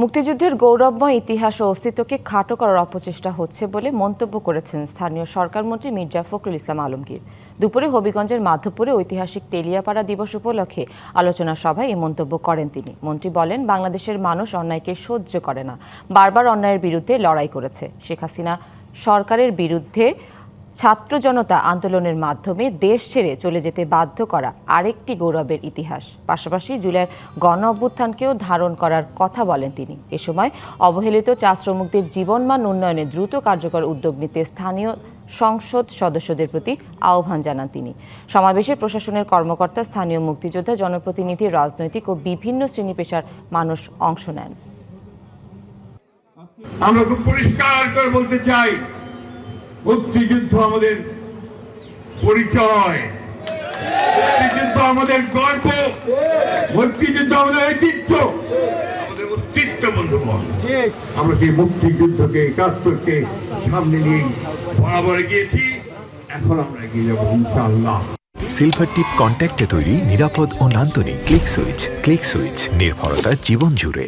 মুক্তিযুদ্ধের গৌরবময় ইতিহাস ও অস্তিত্বকে খাটো করার অপচেষ্টা হচ্ছে বলে মন্তব্য করেছেন স্থানীয় সরকারমন্ত্রী মির্জা ফখরুল ইসলাম আলমগীর। দুপুরে হবিগঞ্জের মাধবপুরে ঐতিহাসিক তেলিয়াপাড়া দিবস উপলক্ষে আলোচনা সভায় এই মন্তব্য করেন তিনি। মন্ত্রী বলেন, বাংলাদেশের মানুষ অন্যায়কে সহ্য করে না, বারবার অন্যায়ের বিরুদ্ধে লড়াই করেছে। শেখ হাসিনা সরকারের বিরুদ্ধে ছাত্র জনতা আন্দোলনের মাধ্যমে দেশ ছেড়ে চলে যেতে বাধ্য করা আরেকটি গৌরবের ইতিহাস। পাশাপাশি জুলাইয়ের গণ অভ্যুত্থানকেও ধারণ করার কথা বলেন তিনি। এ সময় অবহেলিত চা শ্রমিকদের জীবনমান উন্নয়নে দ্রুত কার্যকর উদ্যোগ নিতে স্থানীয় সংসদ সদস্যদের প্রতি আহ্বান জানান তিনি। সমাবেশে প্রশাসনের কর্মকর্তা, স্থানীয় মুক্তিযোদ্ধা, জনপ্রতিনিধি, রাজনৈতিক ও বিভিন্ন শ্রেণী পেশার মানুষ অংশ নেন। আমরা খুব পরিষ্কার করে বলতে চাই, মুক্তিযুদ্ধ আমাদের পরিচয়, মুক্তিযুদ্ধ আমাদের গর্ব, মুক্তিযুদ্ধ আমাদের ঐতিহ্য, আমাদের অস্তিত্ব। বন্ধুগণ, আমরা সেই মুক্তিযুদ্ধকে, একাত্তরকে সামনে নিয়ে বরাবর গিয়েছি, এখন আমরা এগিয়ে যাবো ইনশাআল্লাহ। সিলভার টিপ কন্ট্যাক্টে তৈরি নিরাপদ ও নান্দনিক ক্লিক সুইচ। নির্ভরতা জীবন জুড়ে।